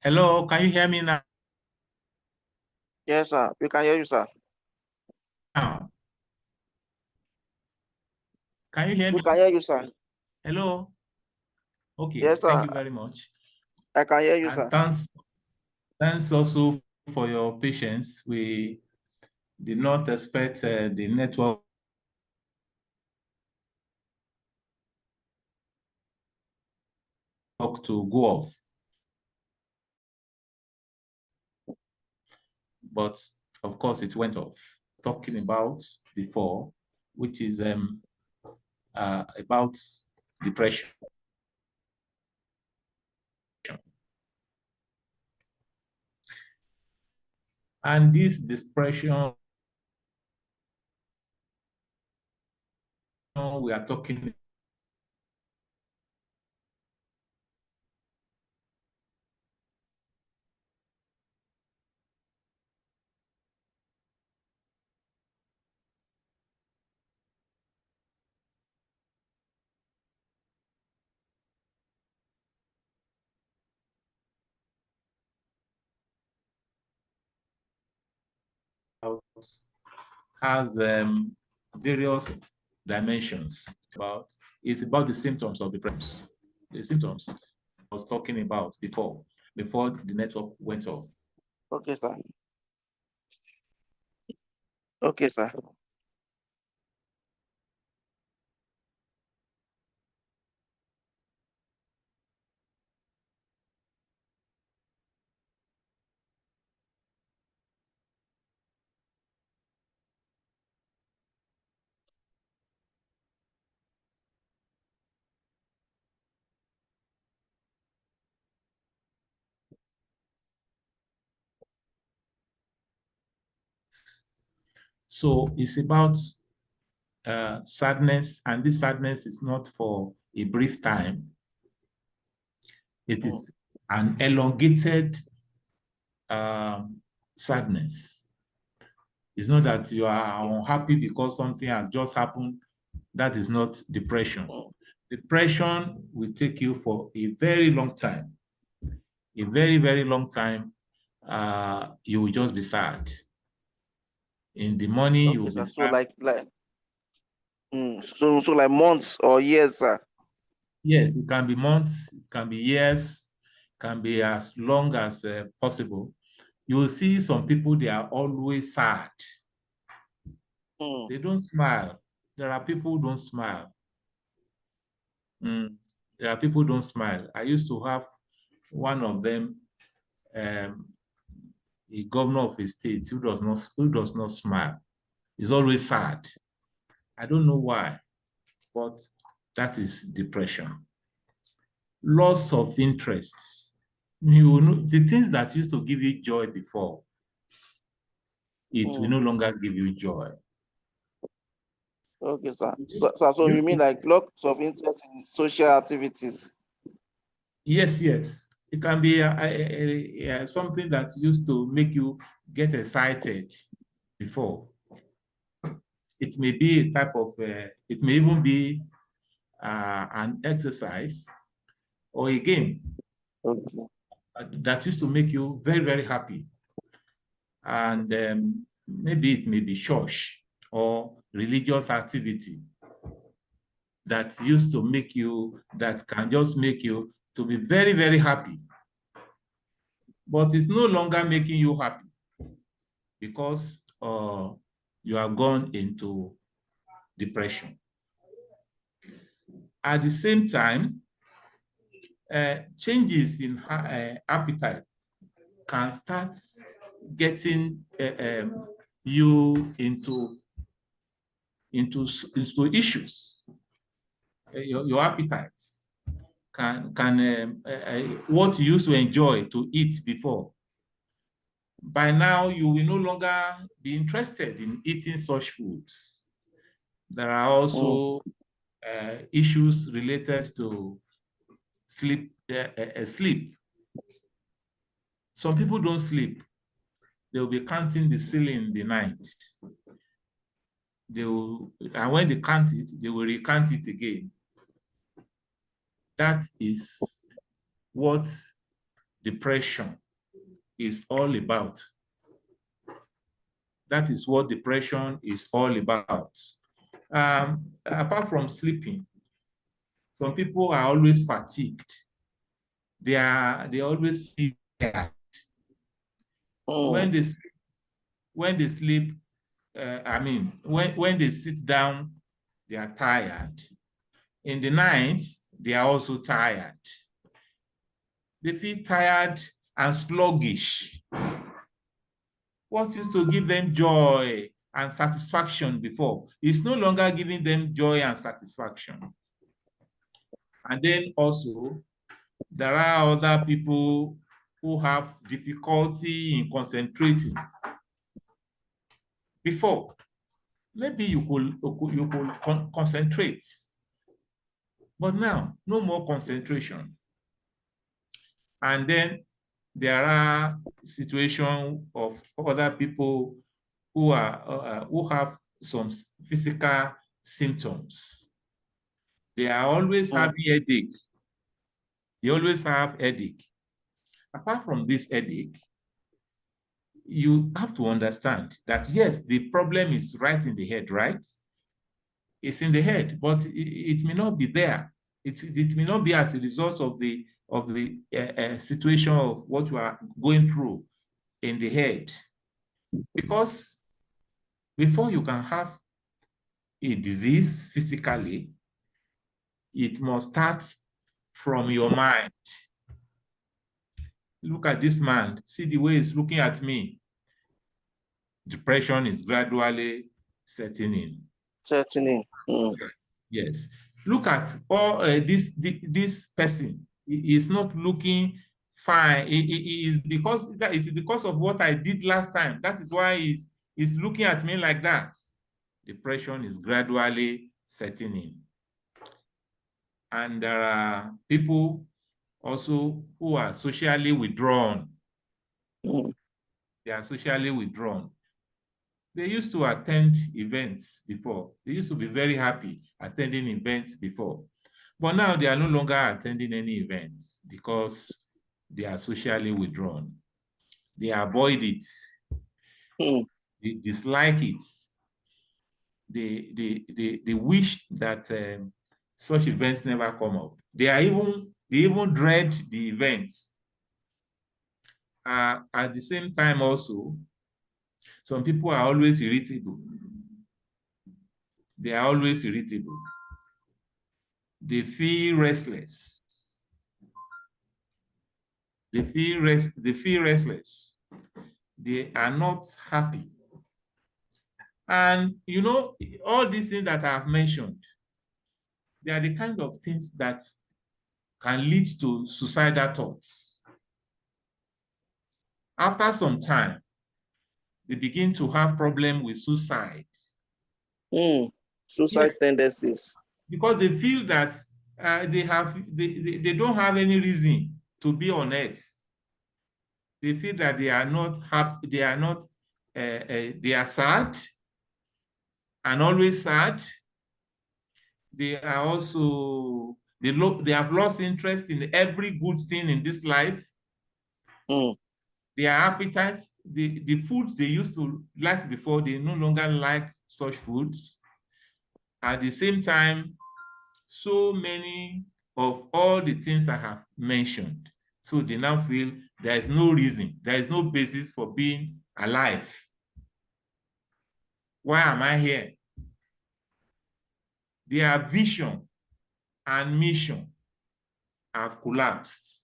Hello, can you hear me now? Yes, sir. We can hear you, sir. Can you hear We me? can hear you, sir. Hello? Okay, Yes, thank sir. you very much. I can hear you, And sir. thanks also for your patience. We did not expect the network to go off. But of course it went off. Talking about before, which is about depression. And this depression we are talking about has various dimensions. It's about the symptoms of depression. The symptoms I was talking about before the network went off. Okay, sir. Okay, sir. So it's about sadness, and this sadness is not for a brief time. It is an elongated sadness. It's not that you are unhappy because something has just happened. That is not depression. Depression will take you for a very long time. A very, very long time. You will just be sad. In the morning, you Okay, will be sir. So sad. so like months or years, sir. Yes, it can be months, it can be years, can be as long as possible. You will see some people, they are always sad. They don't smile. There are people who don't smile. There are people who don't smile. I used to have one of them, a governor of a state who does not smile. He's always sad. I don't know why, but that is depression. Loss of interests. You know, the things that used to give you joy before, it will no longer give you joy. Okay, sir. So you mean like lots of interest in social activities? Yes, yes. It can be something that used to make you get excited before. It may be a type of, it may even be an exercise or a game that used to make you very, very happy. And maybe it may be church or religious activity that used to make you, that can just make you to be very, very happy. But it's no longer making you happy because you are gone into depression. At the same time, changes in appetite can start getting you into issues. Your appetites can what you used to enjoy to eat before. By now, you will no longer be interested in eating such foods. There are also issues related to sleep. Sleep. Some people don't sleep. They'll be counting the ceiling in the night. And when they count it, they will recount it again. That is what depression is all about. That is what depression is all about. Apart from sleeping, some people are always fatigued. They always feel tired. When they sleep, when they sit down, they are tired. In the night, they are also tired. They feel tired and sluggish. What used to give them joy and satisfaction before is no longer giving them joy and satisfaction. And then also, there are other people who have difficulty in concentrating. Before, maybe you could concentrate, but now no more concentration. And then there are situations of other people who have some physical symptoms. They are always having headache. They always have headache. Apart from this headache, you have to understand that yes, the problem is right in the head, right? It's in the head, but it may not be there. It may not be as a result of the situation of what you are going through in the head. Because before you can have a disease physically, it must start from your mind. Look at this man. See the way he's looking at me. Depression is gradually setting in. Setting in. Yes. Look at all this person. He is not looking fine. It's because of what I did last time. That is why he's looking at me like that. Depression is gradually setting in. And there are people also who are socially withdrawn. They are socially withdrawn. They used to attend events before. They used to be very happy attending events before. But now they are no longer attending any events because they are socially withdrawn. They avoid it. They dislike it. They wish that such events never come up. They even dread the events. At the same time also, some people are always irritable. They are always irritable. They feel restless. They feel restless. They are not happy. And you know, all these things that I have mentioned, they are the kind of things that can lead to suicidal thoughts. After some time, they begin to have problem with suicide. Suicide tendencies. Because they feel that they don't have any reason to be on earth. They feel that they are not happy, they are sad and always sad. They are also, they have lost interest in every good thing in this life. Their appetites, the foods they used to like before, they no longer like such foods. At the same time, so many of all the things I have mentioned, so they now feel there is no reason, there is no basis for being alive. Why am I here? Their vision and mission have collapsed.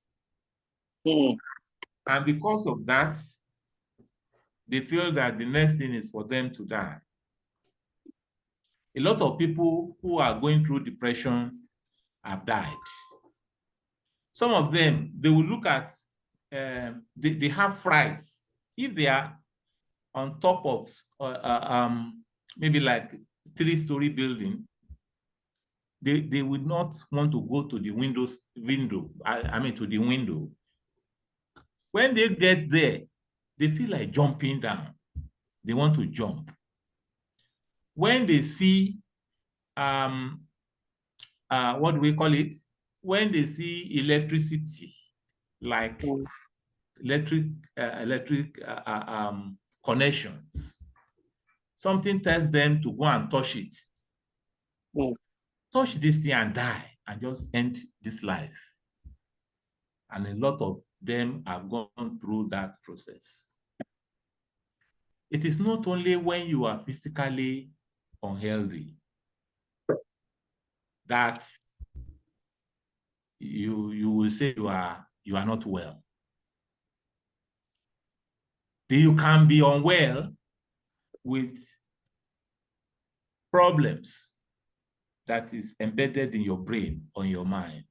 And because of that, they feel that the next thing is for them to die. A lot of people who are going through depression have died. Some of them, they will look at, they have frights. If they are on top of maybe like 3-story building, they would not want to go to the window. To the window. When they get there, they feel like jumping down. They want to jump. When they see, what do we call it? When they see electricity, like connections. Something tells them to go and touch it. Touch this thing and die and just end this life. And a lot of them have gone through that process. It is not only when you are physically unhealthy that you will say you are not well. You can be unwell with problems that is embedded in your brain or your mind.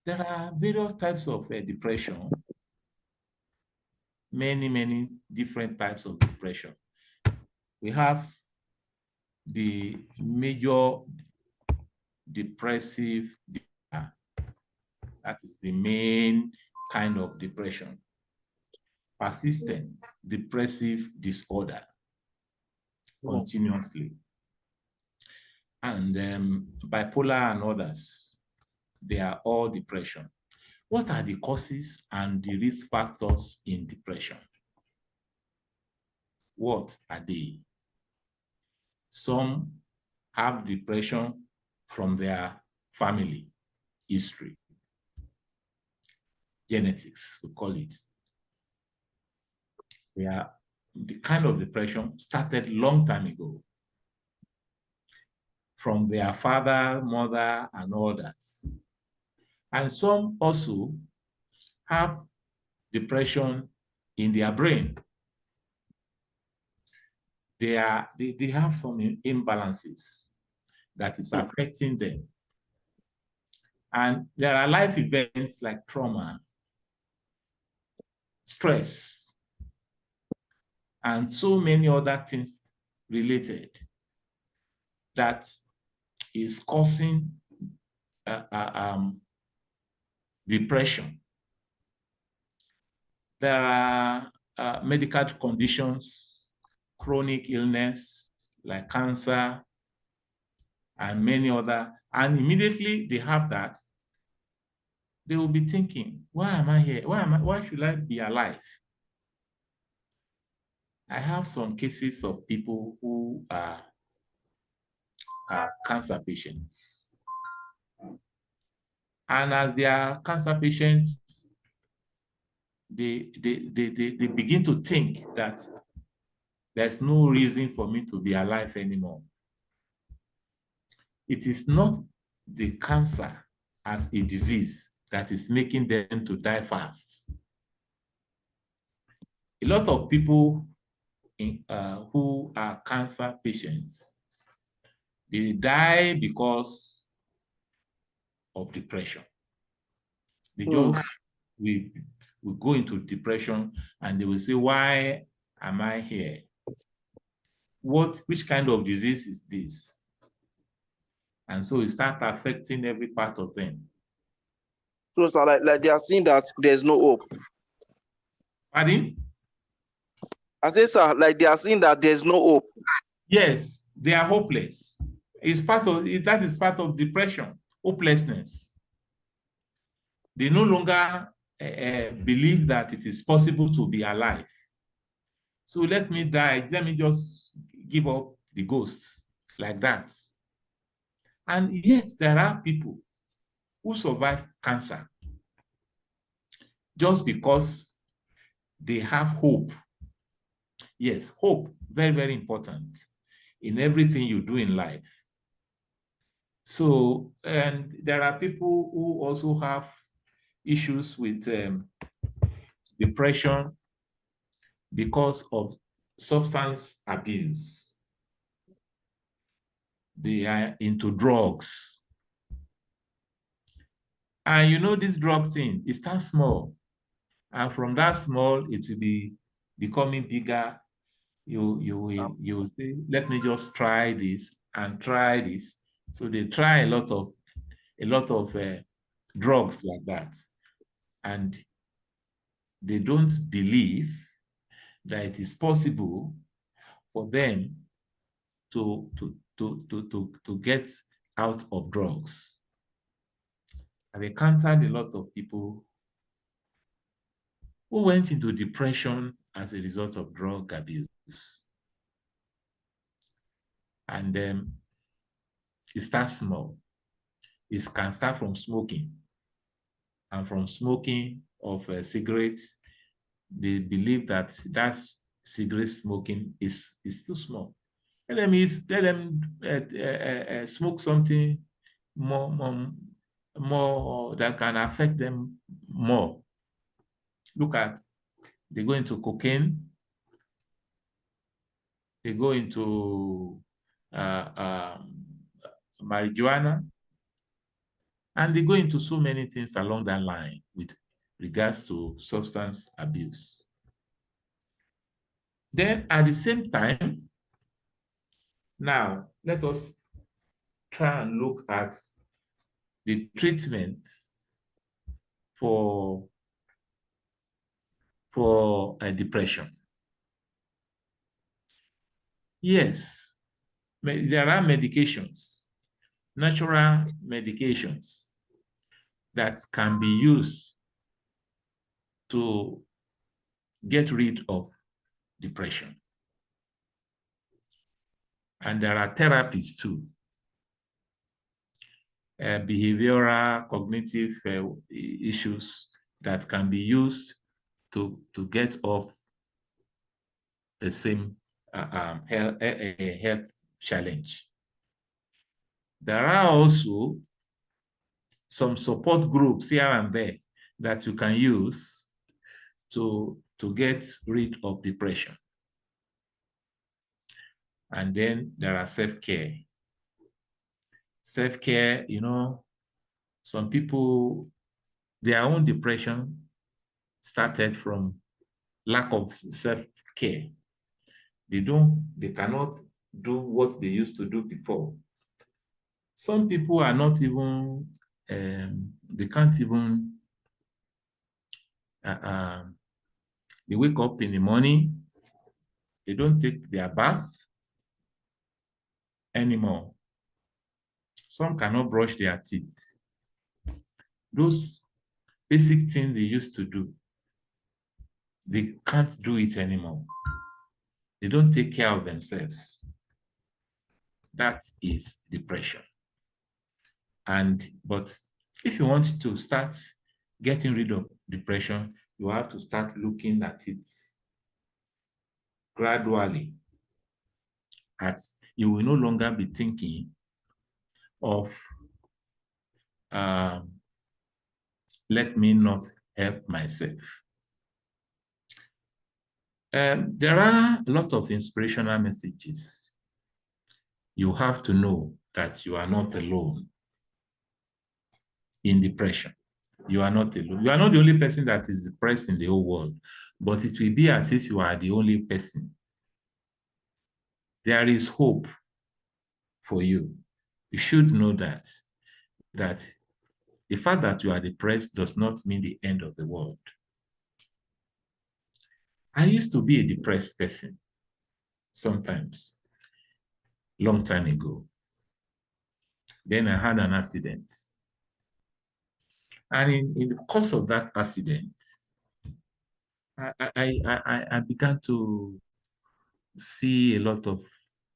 There are various types of depression, many different types of depression. We have the major depressive disorder. That is the main kind of depression. Persistent depressive disorder continuously. And bipolar and others, they are all depression. What are the causes and the risk factors in depression? What are they? Some have depression from their family history. Genetics, we call it. The kind of depression started a long time ago from their father, mother, and others. And some also have depression in their brain. They have some imbalances that is affecting them. And there are life events like trauma, stress, and so many other things related that is causing depression. There are medical conditions, chronic illness like cancer, and many other. And immediately they have that, they will be thinking, why am I here? Why should I be alive? I have some cases of people who are cancer patients. And as they are cancer patients, they begin to think that there's no reason for me to be alive anymore. It is not the cancer as a disease that is making them to die fast. A lot of people who are cancer patients, they die because of depression. They just we go into depression and they will say, why am I here? Which kind of disease is this? And so it starts affecting every part of them. So, sir, like they are seeing that there's no hope. Pardon? I say, sir, like they are seeing that there's no hope. Yes, they are hopeless. That is part of depression, hopelessness. They no longer believe that it is possible to be alive. So let me die. Let me just give up the ghosts like that. And yet there are people who survive cancer just because they have hope. Yes, hope, very, very important in everything you do in life. So, and there are people who also have issues with depression because of substance abuse. They are into drugs. And you know, this drug thing, it starts small. And from that small, it will be becoming bigger. You will say, let me just try this and try this. So they try a lot of drugs like that. And they don't believe that it is possible for them to get out of drugs. I've encountered a lot of people who went into depression as a result of drug abuse. And it starts small. It can start from smoking. And from smoking of cigarettes, they believe that cigarette smoking is too small. Let them smoke something more that can affect them more. Look at, they go into cocaine, they go into marijuana, and they go into so many things along that line with regards to substance abuse. Then at the same time, now let us try and look at the treatment for depression. Yes, there are medications, natural medications that can be used to get rid of depression. And there are therapies too. Behavioral, cognitive issues that can be used to get off the same health challenge. There are also some support groups here and there that you can use to get rid of depression. And then there are self-care. Self-care, you know, some people, their own depression started from lack of self-care. They cannot do what they used to do before. Some people are not even, they can't even, they wake up in the morning, they don't take their bath anymore. Some cannot brush their teeth. Those basic things they used to do, they can't do it anymore. They don't take care of themselves. That is depression. But if you want to start getting rid of depression, you have to start looking at it gradually. You will no longer be thinking of let me not help myself. There are a lot of inspirational messages. You have to know that you are not alone in depression. You are not alone. You are not the only person that is depressed in the whole world, but it will be as if you are the only person. There is hope for you. You should know that the fact that you are depressed does not mean the end of the world. I used to be a depressed person sometimes, long time ago. Then I had an accident. And in the course of that accident, I began to see a lot of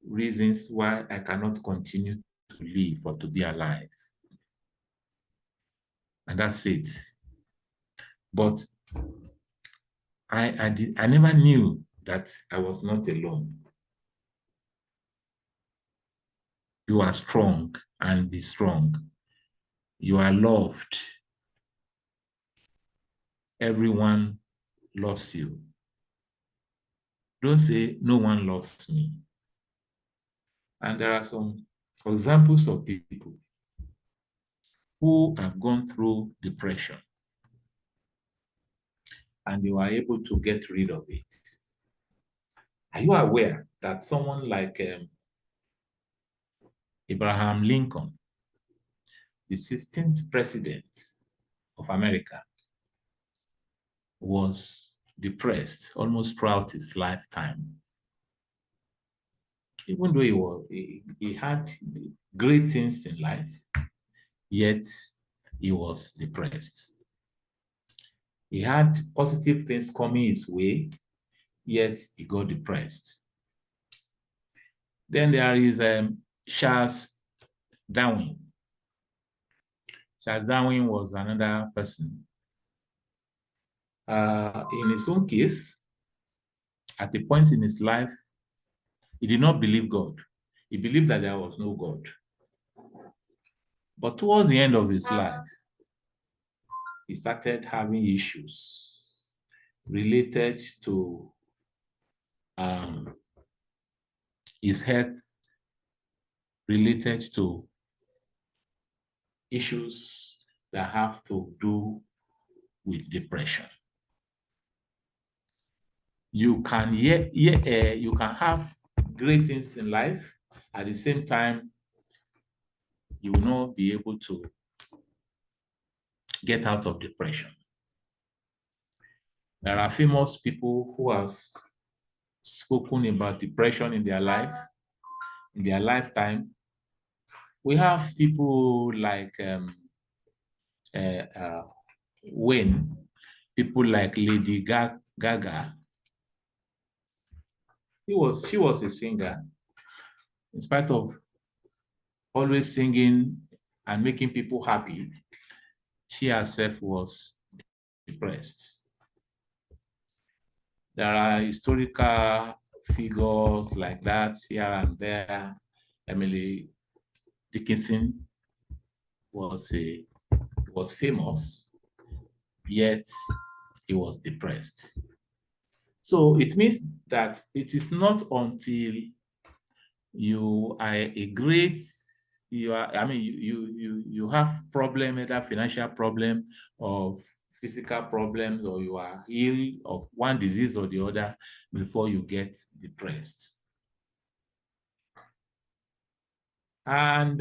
reasons why I cannot continue to live or to be alive. And that's it. But I never knew that I was not alone. You are strong and be strong. You are loved. Everyone loves you. Don't say, no one loves me. And there are some examples of people who have gone through depression and they were able to get rid of it. Are you aware that someone like Abraham Lincoln, the 16th president of America, was depressed almost throughout his lifetime? Even though he had great things in life, yet he was depressed. He had positive things coming his way, yet he got depressed. Then there is Charles Darwin. Charles Darwin was another person. In his own case, at a point in his life, he did not believe God. He believed that there was no God. But towards the end of his life, he started having issues related to his health, related to issues that have to do with depression. You can you can have great things in life. At the same time, you will not be able to get out of depression. There are famous people who have spoken about depression in their life, in their lifetime. We have people like Wayne, people like Lady Gaga. She was a singer. In spite of always singing and making people happy, she herself was depressed. There are historical figures like that here and there. Emily Dickinson was famous, yet he was depressed. So it means that it is not until you are a great, you have problem, either financial problem or physical problems, or you are ill of one disease or the other before you get depressed. And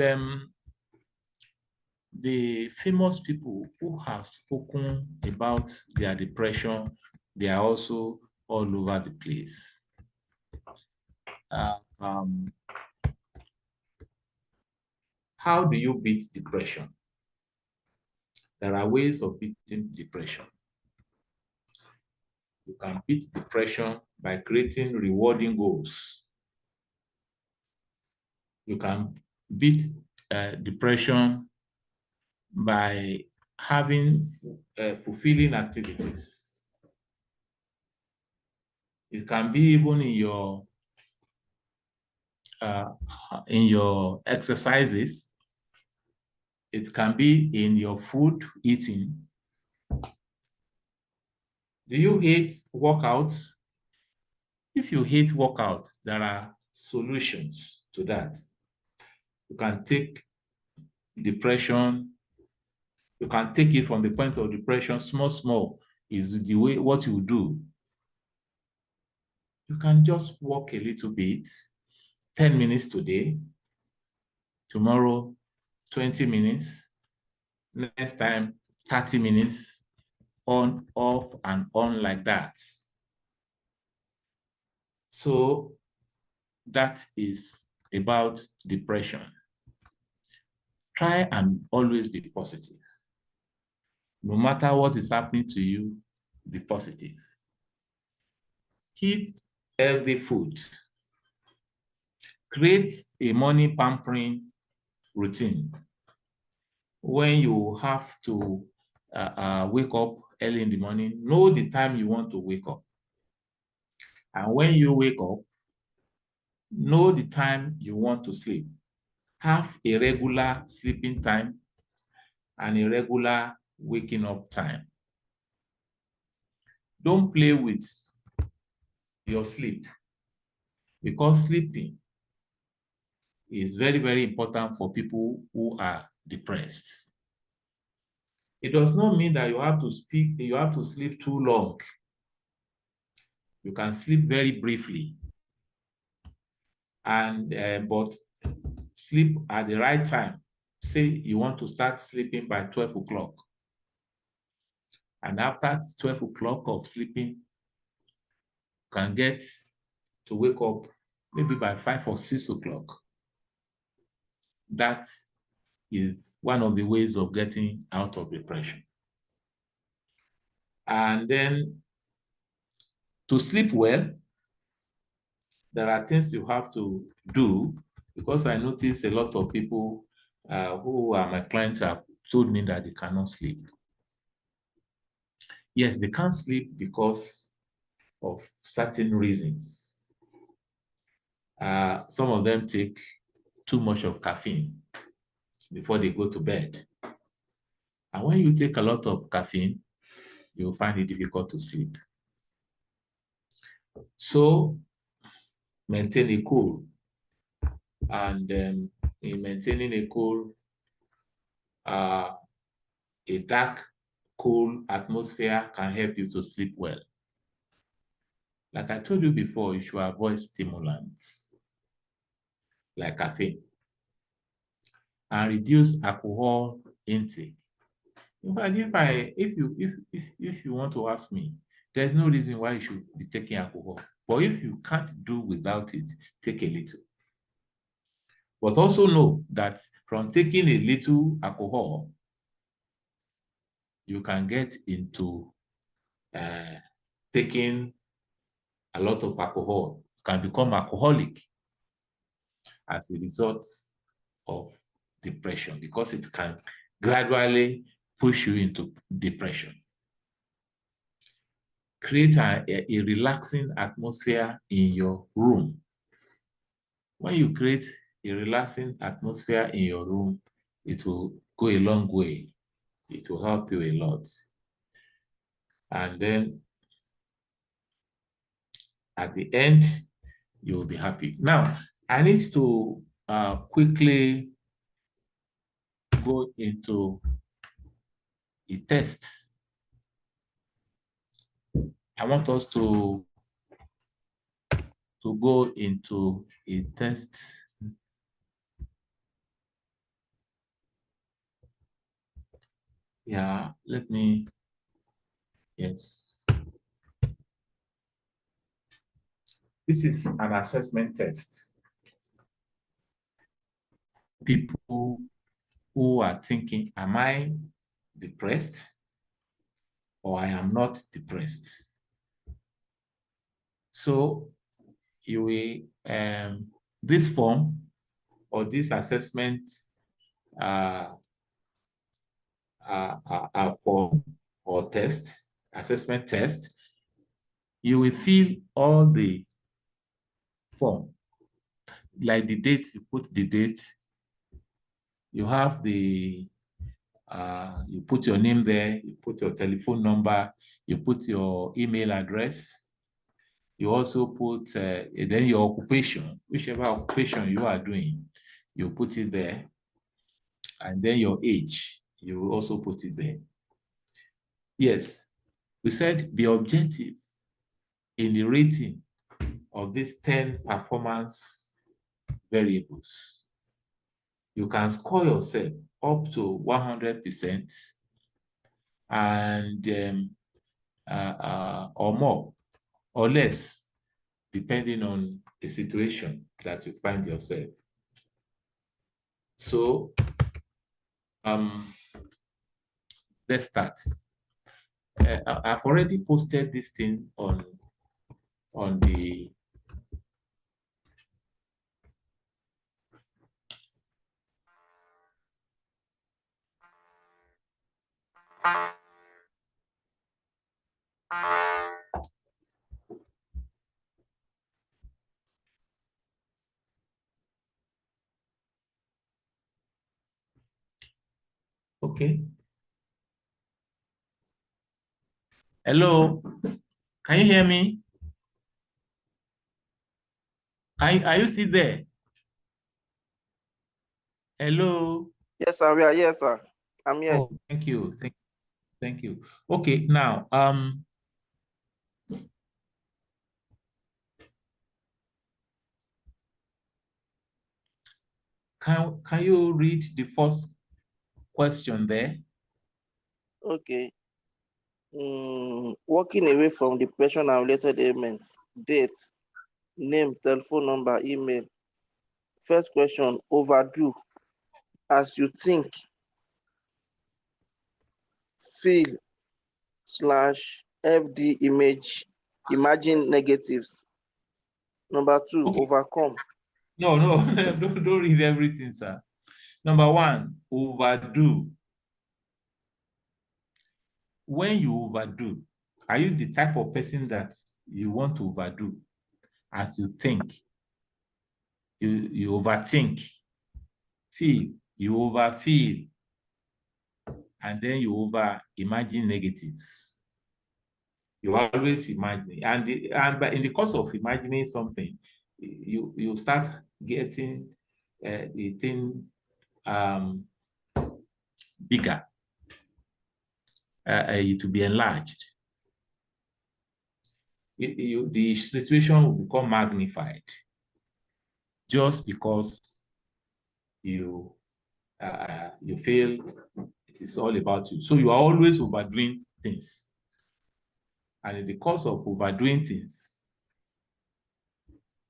the famous people who have spoken about their depression, they are also all over the place. How do you beat depression? There are ways of beating depression. You can beat depression by creating rewarding goals. You can beat depression by having fulfilling activities. It can be even in your exercises. It can be in your food eating. Do you hate workout? If you hate workout, there are solutions to that. You can take depression, you can take it from the point of depression, small is the way what you do. You can just walk a little bit, 10 minutes today, tomorrow, 20 minutes, next time, 30 minutes, on, off, and on like that. So that is about depression. Try and always be positive. No matter what is happening to you, be positive. Eat healthy food. Create a morning pampering routine. When you have to wake up early in the morning, know the time you want to wake up. And when you wake up, know the time you want to sleep. Have a regular sleeping time and a regular waking up time. Don't play with your sleep, because sleeping is very, very important for people who are depressed. It does not mean that you have to sleep too long. You can sleep very briefly, and but sleep at the right time. Say you want to start sleeping by 12 o'clock. And after 12 o'clock of sleeping, you can get to wake up maybe by 5 or 6 o'clock. That is one of the ways of getting out of depression. And then to sleep well, there are things you have to do, because I notice a lot of people who are my clients have told me that they cannot sleep. Yes, they can't sleep because of certain reasons. Some of them take too much of caffeine before they go to bed. And when you take a lot of caffeine, you'll find it difficult to sleep. So maintain a cool. And in maintaining a cool, a dark, cool atmosphere can help you to sleep well. Like I told you before, you should avoid stimulants like caffeine and reduce alcohol intake. In fact, if you want to ask me, there's no reason why you should be taking alcohol. But if you can't do without it, take a little. But also know that from taking a little alcohol, you can get into taking a lot of alcohol. You can become alcoholic as a result of depression, because it can gradually push you into depression. Create a relaxing atmosphere in your room. When you create a relaxing atmosphere in your room, it will go a long way. It will help you a lot. And then at the end, you will be happy. Now, I need to quickly go into a test. I want us to go into a test. Yeah, let me, yes. This is an assessment test. People who are thinking, am I depressed or I am not depressed? So you will, this form or this assessment form or test, assessment test, you will fill all the form, like the date, you put the date, you have the, you put your name there, you put your telephone number, you put your email address, you also put then your occupation, whichever occupation you are doing, you put it there, and then your age, you will also put it there. Yes, we said be objective in the rating of these 10 performance variables. You can score yourself up to 100% and or more or less, depending on the situation that you find yourself. So let's start. I've already posted this thing on the okay. Hello, can you hear me? Are you still there? Hello. Yes, sir. We are here, sir. I'm here. Oh, thank you. Thank you. Okay, now can you read the first question there? Okay. Walking away from depression and related ailments. Date, name, telephone number, email. First question, overdo. As you think, feel, /FD imagine negatives. Number 2, Okay. overcome. No, don't read everything, sir. Number 1, overdo. When you overdo, are you the type of person that you want to overdo as you think? You overthink, you overfeel, and then you over imagine negatives. You always imagine, and in the course of imagining something, you start getting the thing bigger. It will be enlarged. The situation will become magnified just because you feel it is all about you. So you are always overdoing things. And in the course of overdoing things,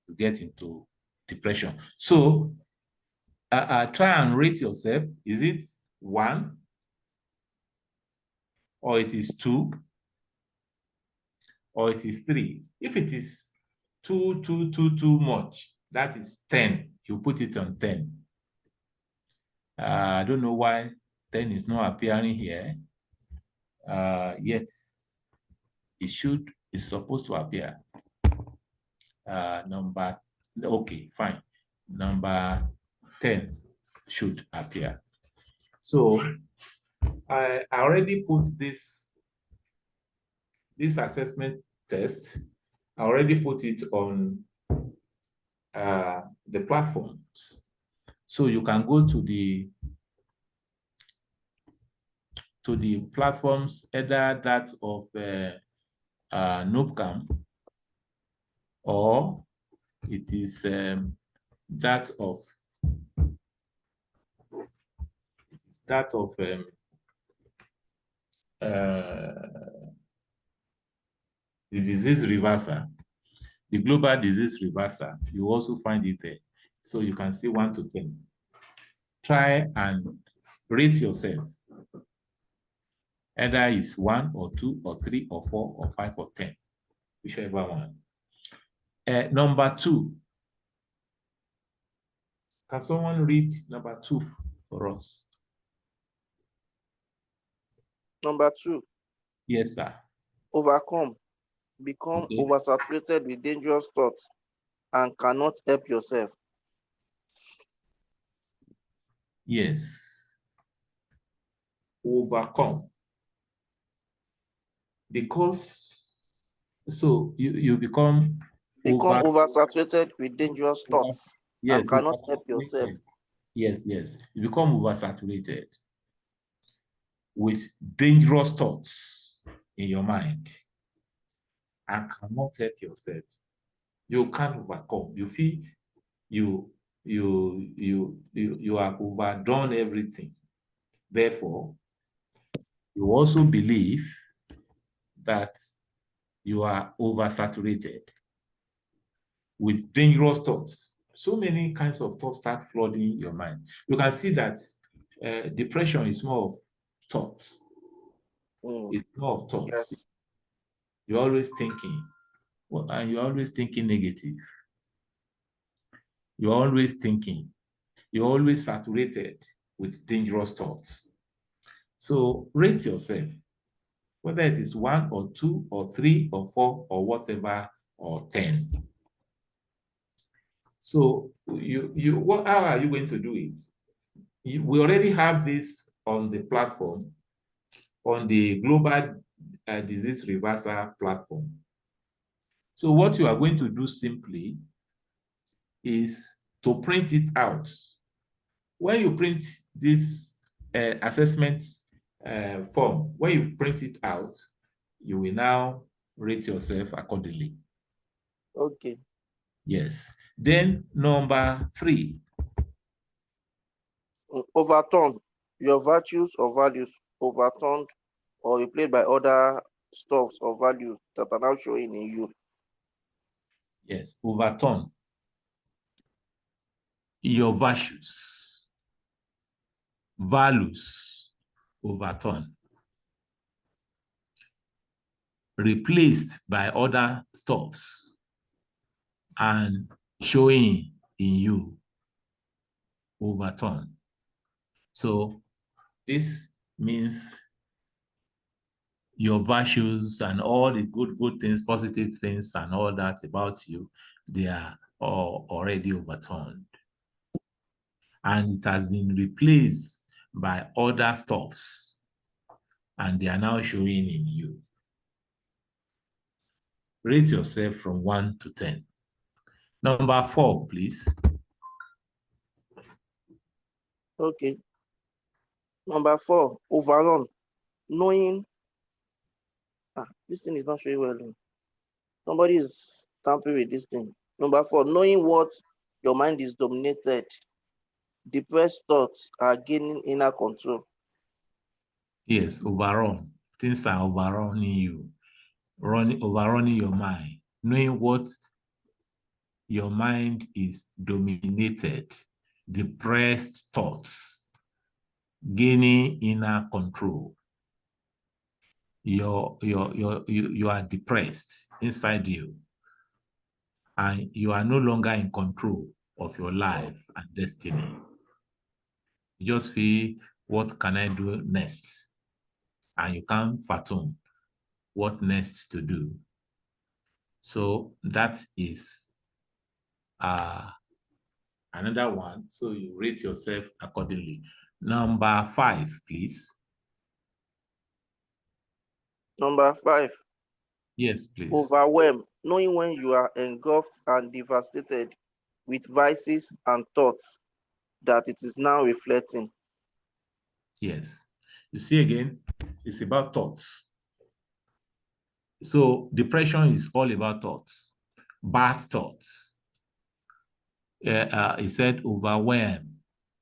you get into depression. So try and rate yourself. Is it 1? Or it is 2? Or it is 3? If it is too much, that is 10. You put it on 10. I don't know why 10 is not appearing here. Yet it's supposed to appear. Okay, fine. Number 10 should appear. So I already put this assessment test. I already put it on the platforms. So you can go to the platforms, either that of NOPCAM, or it is that of the disease reverser, the global disease reverser. You also find it there. So you can see 1 to 10. Try and rate yourself. Either it's 1 or 2 or 3 or 4 or 5 or 10, whichever one. Number 2. Can someone read number 2 for us? Number 2. Yes, sir. Overcome. Become oversaturated with dangerous thoughts and cannot help yourself. Yes. Overcome. Because so you become oversaturated with dangerous thoughts and cannot help yourself. Yes. You become oversaturated with dangerous thoughts in your mind and cannot help yourself. You can't overcome. You feel you have overdone everything. Therefore, you also believe that you are oversaturated with dangerous thoughts. So many kinds of thoughts start flooding your mind. You can see that depression is more of thoughts. It's more of thoughts. Yes. You're always thinking, and you're always thinking negative. You're always thinking. You're always saturated with dangerous thoughts. So rate yourself, whether it is 1 or 2 or 3 or 4 or whatever, or 10. So how are you going to do it? We already have this on the platform, on the Global Disease Reverser platform. So what you are going to do simply is to print it out. When you print this assessment form, when you print it out, you will now rate yourself accordingly. Okay. Yes. Then number 3. Overturn. Your virtues or values overturned or replaced by other stuffs or values that are now showing in you. Yes, overturn your virtues, values, overturn. replaced by other stuffs and showing in you overturn. So this means your virtues and all the good things, positive things, and all that about you, they are all already overturned. And it has been replaced by other stuffs, and they are now showing in you. Rate yourself from 1 to 10. Number 4, please. Okay. Number 4, overrun. Knowing, this thing is not showing well. Somebody is tampering with this thing. Number 4, knowing what your mind is dominated. Depressed thoughts are gaining inner control. Yes, overrun. Things are overrunning you, overrunning your mind. Knowing what your mind is dominated, depressed thoughts, gaining inner control. You are depressed inside you, and you are no longer in control of your life and destiny. You just feel, what can I do next? And you can't fathom what next to do. So that is another one. So you rate yourself accordingly. Number 5, please. Number 5, Yes, please. overwhelm. Knowing when you are engulfed and devastated with vices and thoughts that it is now reflecting. Yes. You see again, it's about thoughts. So depression is all about thoughts, bad thoughts. He said overwhelm.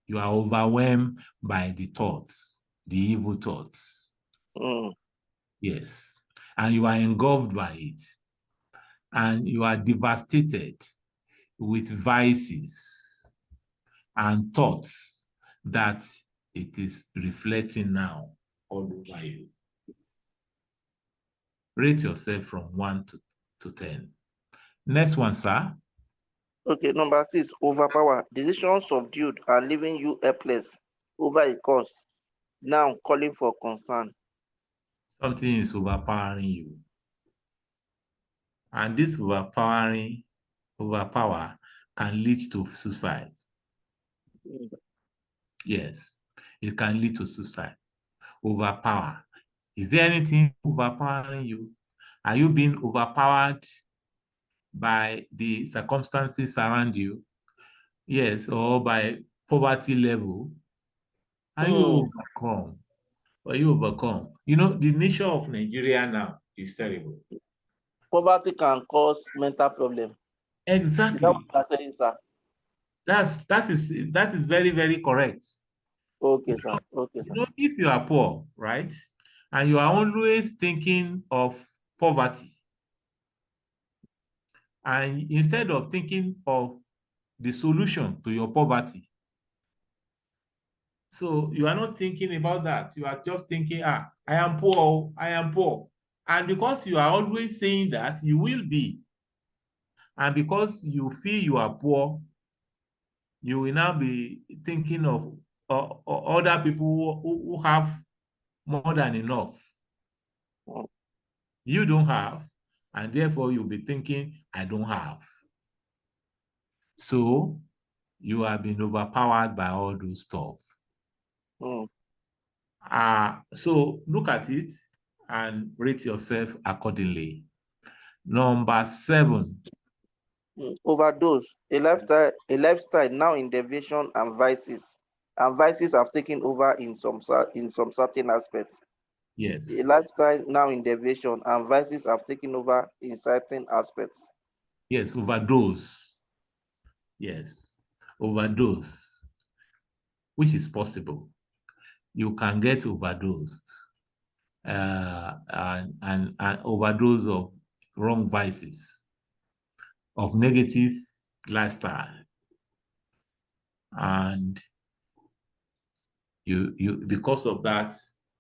You are overwhelmed by the thoughts, the evil thoughts. Yes. And you are engulfed by it. And you are devastated with vices and thoughts that it is reflecting now all over you. Rate yourself from 1 to 10. Next one, sir. Okay, number 6, overpower. Decisions subdued are leaving you helpless over a cause, now calling for concern. Something is overpowering you. And this overpower can lead to suicide. Yes, it can lead to suicide. Overpower. Is there anything overpowering you? Are you being overpowered by the circumstances around you? Yes, or by poverty level? Are you overcome? Are you overcome? You know, the nature of Nigeria now is terrible. Poverty can cause mental problem. Exactly. Is that what you are saying, sir? That is very, very correct. Okay, sir. Okay, sir. You know, if you are poor, right, and you are always thinking of poverty, and instead of thinking of the solution to your poverty, so you are not thinking about that. You are just thinking, I am poor, I am poor. And because you are always saying that, you will be. And because you feel you are poor, you will now be thinking of other people who have more than enough. You don't have, and therefore you'll be thinking, I don't have. So you have been overpowered by all those stuff. So look at it and rate yourself accordingly. Number 7. Overdose. A lifestyle now in deviation and vices. And vices have taken over in some certain aspects. Yes. A lifestyle now in deviation and vices have taken over in certain aspects. Yes, overdose. Yes, overdose, which is possible. You can get overdosed and overdose of wrong vices, of negative lifestyle. And you because of that,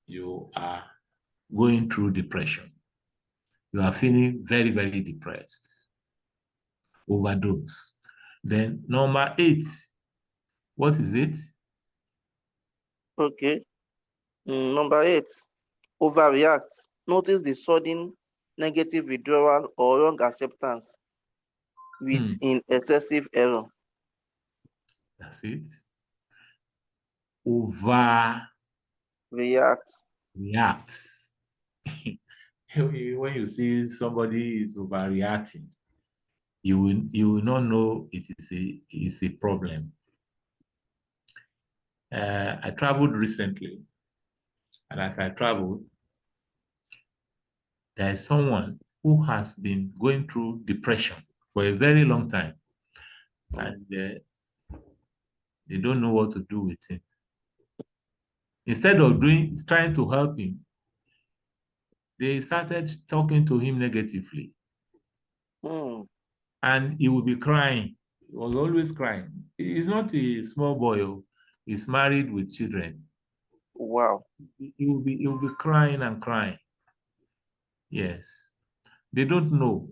you are going through depression. You are feeling very, very depressed. Overdose. Then number 8, what is it? Okay. Number 8, overreact. Notice the sudden negative withdrawal or wrong acceptance with in excessive error. That's it. Overreact. React. When you see somebody is overreacting, you will not know it is a problem. I traveled recently, and as I traveled, there is someone who has been going through depression for a very long time, and they don't know what to do with him. Instead of trying to help him, they started talking to him negatively, and he would be crying. He was always crying. He's not a small boy. He's married with children. Wow. He will be crying and crying. Yes. They don't know.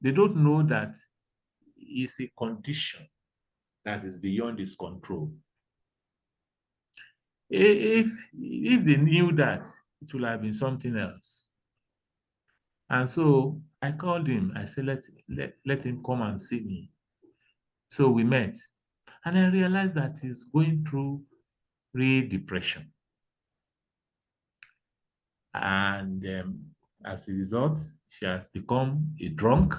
They don't know that it's a condition that is beyond his control. If they knew that, it would have been something else. And so I called him. I said, let him come and see me. So we met. And I realized that he's going through real depression. And as a result, she has become a drunk,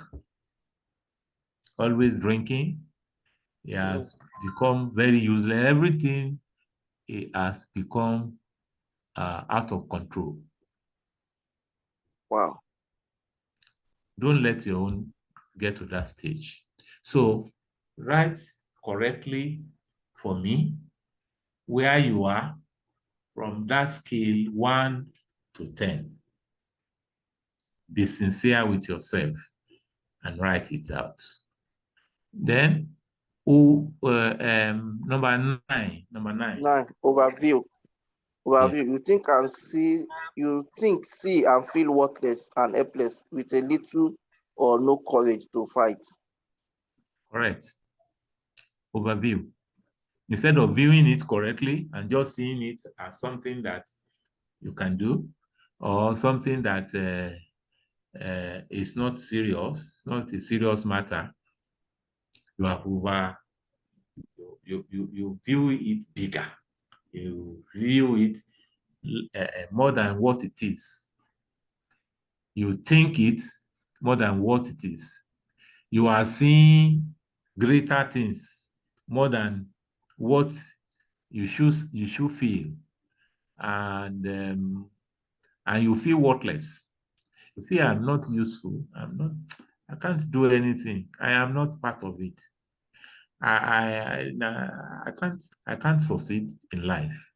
always drinking. He has become very useless. Everything has become out of control. Wow. Don't let your own get to that stage. So write correctly for me where you are from that scale 1 to 10. Be sincere with yourself and write it out. Then, number 9. Number 9. 9, overview. Overview. Yeah. You think, see, and feel worthless and helpless with a little or no courage to fight. Correct. Overview. Instead of viewing it correctly and just seeing it as something that you can do or something that is not serious, it's not a serious matter, you have you view it bigger. You view it more than what it is. You think it more than what it is. You are seeing greater things more than what you should feel, and you feel worthless. You feel I'm not useful. I can't do anything. I am not part of it. I can't succeed in life,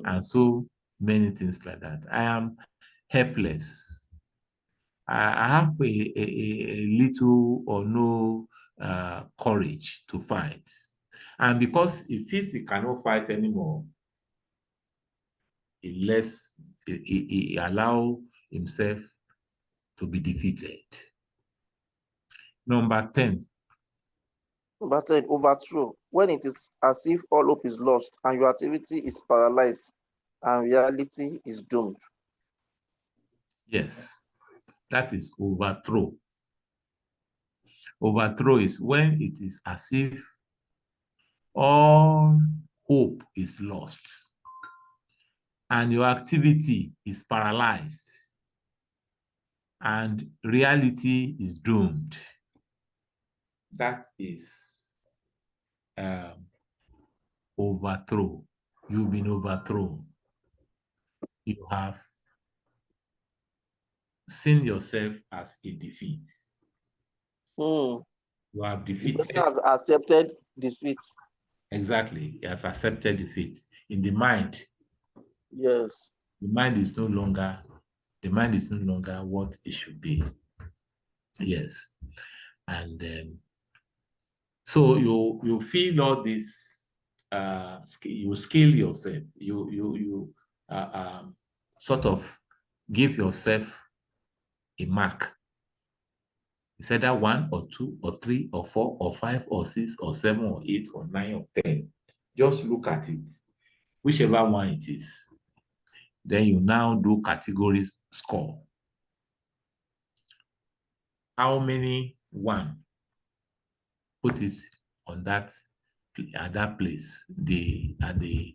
and so many things like that. I am helpless. I have a little or no courage to fight. And because he feels he cannot fight anymore, he allow himself to be defeated. Number 10. Number 10, overthrow. When it is as if all hope is lost and your activity is paralyzed and reality is doomed. Yes, that is overthrow. Overthrow is when it is as if all hope is lost and your activity is paralyzed and reality is doomed. That is overthrow. You've been overthrown. You have seen yourself as a defeat. You have defeated. The person has accepted defeat. Exactly. He has accepted defeat. In the mind. Yes. The mind is no longer what it should be. Yes. And so you feel all this, you skill yourself. You sort of give yourself a mark. It's either 1 or 2 or 3 or 4 or 5 or 6 or 7 or 8 or 9 or 10. Just look at it, whichever one it is. Then you now do categories score. How many 1? Put it on that at that place, at the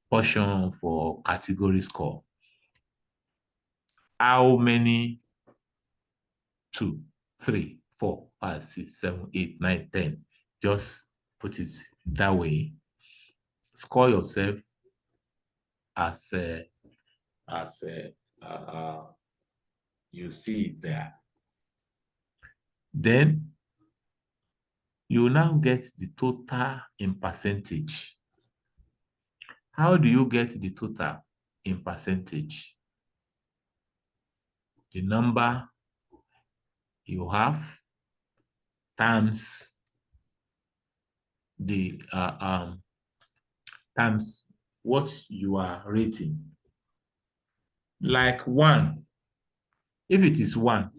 portion for category score. How many 2, 3, 4, 5, 6, 7, 8, 9, 10? Just put it that way. Score yourself as you see it there. Then you now get the total in percentage. How do you get the total in percentage? The number you have times the times what you are rating. Like 1, if it is 1,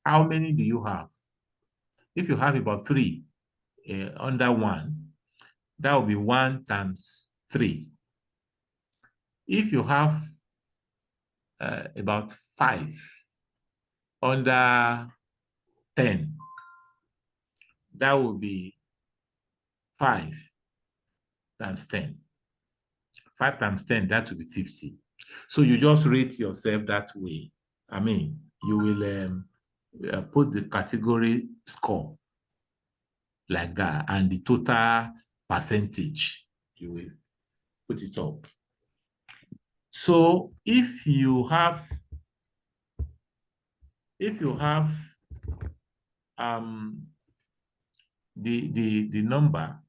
how many do you have? If you have about 3 under 1, that will be 1 times 3. If you have about 5 under 10, that will be 5 times 10. 5 times 10, that will be 50. So you just rate yourself that way. I mean, you will put the category score like that, and the total percentage, you will put it up. So if you have the number,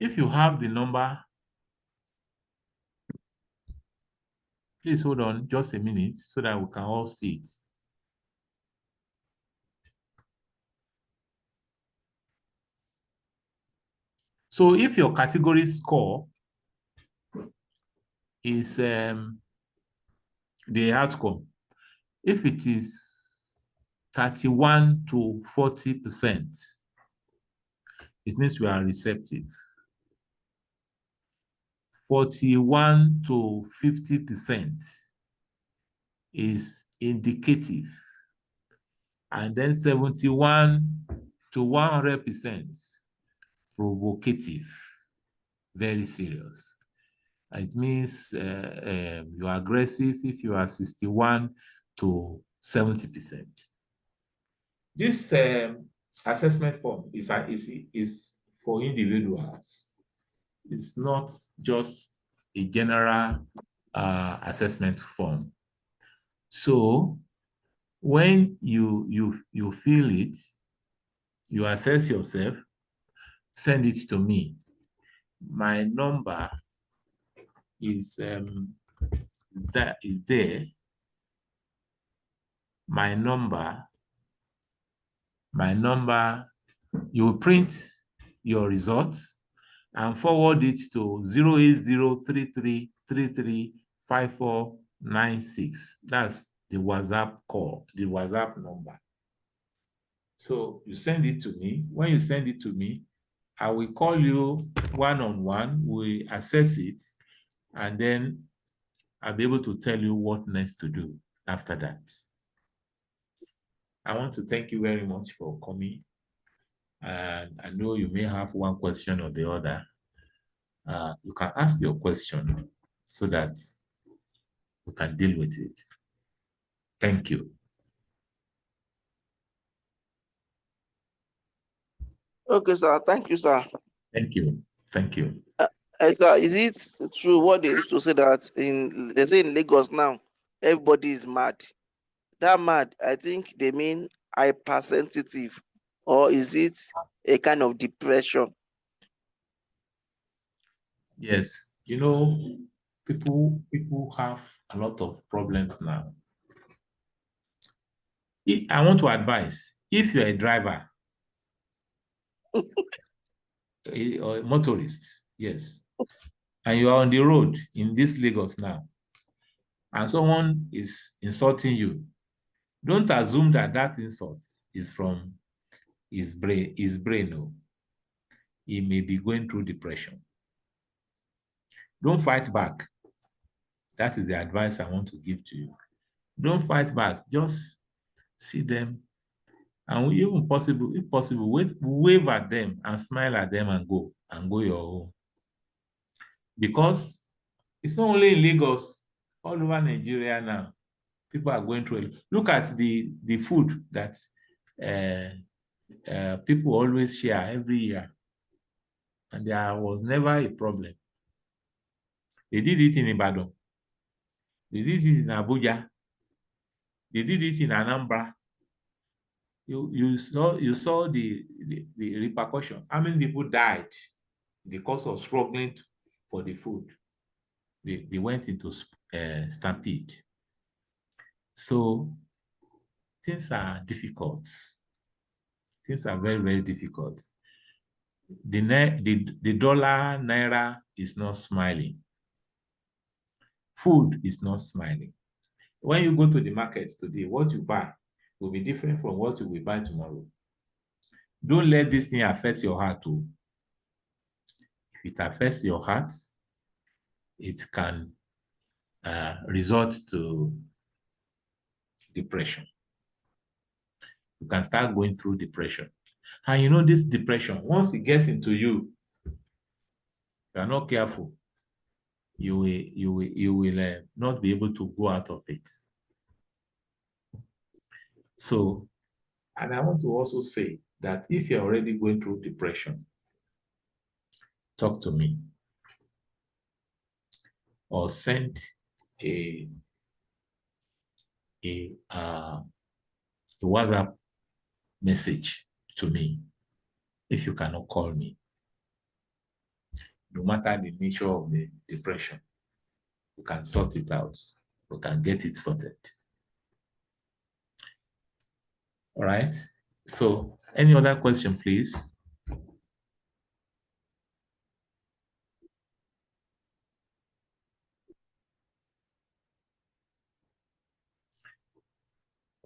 if you have the number, please hold on just a minute so that we can all see it. So if your category score is the outcome, if it is 31 to 40%, it means we are receptive. 41 to 50% is indicative. And then 71 to 100% provocative, very serious. It means you are aggressive if you are 61 to 70%. This assessment form is for individuals. It's not just a general assessment form. So when you feel it, you assess yourself, send it to me. My number is that is there. My number, you print your results and forward it to 08033335496. That's the WhatsApp call, the WhatsApp number. So you send it to me. When you send it to me, I will call you one-on-one, we assess it, and then I'll be able to tell you what next to do after that. I want to thank you very much for coming. And I know you may have one question or the other. You can ask your question so that we can deal with it. Thank you. Okay, sir. Thank you, sir. Thank you. Thank you. Sir, is it true what they used to say that they say in Lagos now, everybody is mad? That mad, I think they mean hypersensitive, or is it a kind of depression? Yes, you know, people have a lot of problems now. I want to advise, if you're a driver or a motorist, yes, and you are on the road in this Lagos now, and someone is insulting you, don't assume that that insult is from his brain. No. He may be going through depression. Don't fight back. That is the advice I want to give to you. Don't fight back. Just see them, and even possible, if possible, wave at them and smile at them and go your own. Because it's not only in Lagos, all over Nigeria now, people are going through it. Look at the food that people always share every year, and there was never a problem. They did it in Ibadan. They did it in Abuja. They did it in Anambra. You saw the repercussion. How many people died because of struggling for the food? They went into stampede. So things are difficult. Things are very, very difficult. The dollar naira is not smiling. Food is not smiling. When you go to the market today, what you buy will be different from what you will buy tomorrow. Don't let this thing affect your heart too. If it affects your heart, it can result to depression. You can start going through depression. And you know this depression, once it gets into you, you are not careful, you will not be able to go out of it. So, and I want to also say that if you're already going through depression, talk to me or send a WhatsApp message to me if you cannot call me. No matter the nature of the depression, we can sort it out. We can get it sorted. All right. So, any other question, please?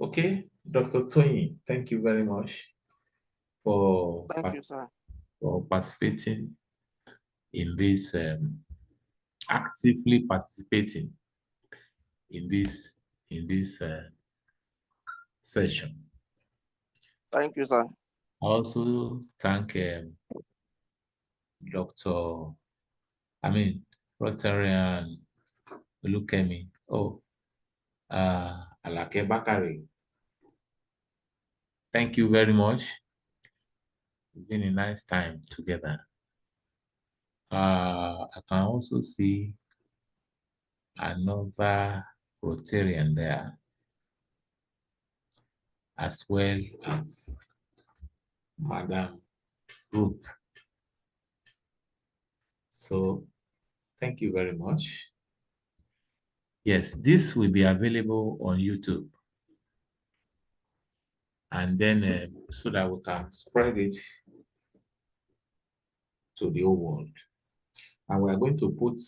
Okay, Dr. Tony, thank you very much for participating in this, actively participating in this session. Thank you, sir. I also thank Rotarian Olukemi. Alake Bakari. Thank you very much. It's been a nice time together. I can also see another Rotarian there, as well as Madam Ruth. So thank you very much. Yes, this will be available on YouTube. And then so that we can spread it to the whole world. And we are going to put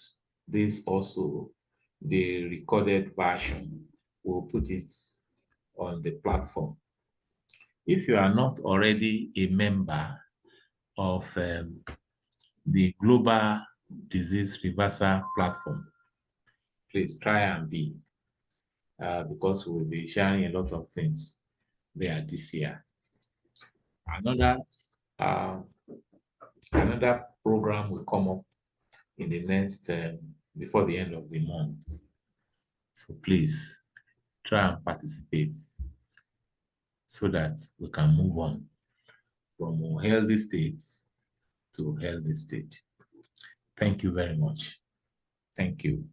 this also, the recorded version, we'll put it on the platform. If you are not already a member of the Global Disease Reversal platform, please try and be, because we will be sharing a lot of things there this year. Another program will come up in the next, before the end of the month. So please try and participate so that we can move on from a healthy state to healthy state. Thank you very much. Thank you.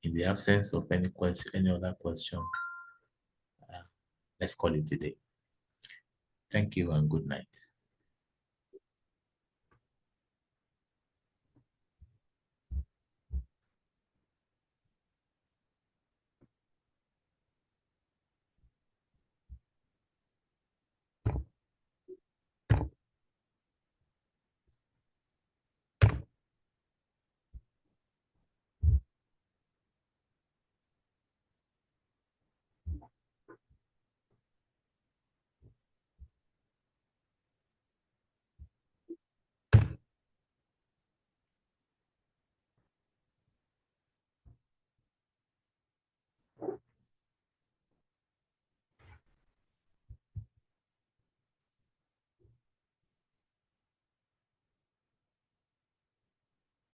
In the absence of any other question, let's call it a day. Thank you and good night.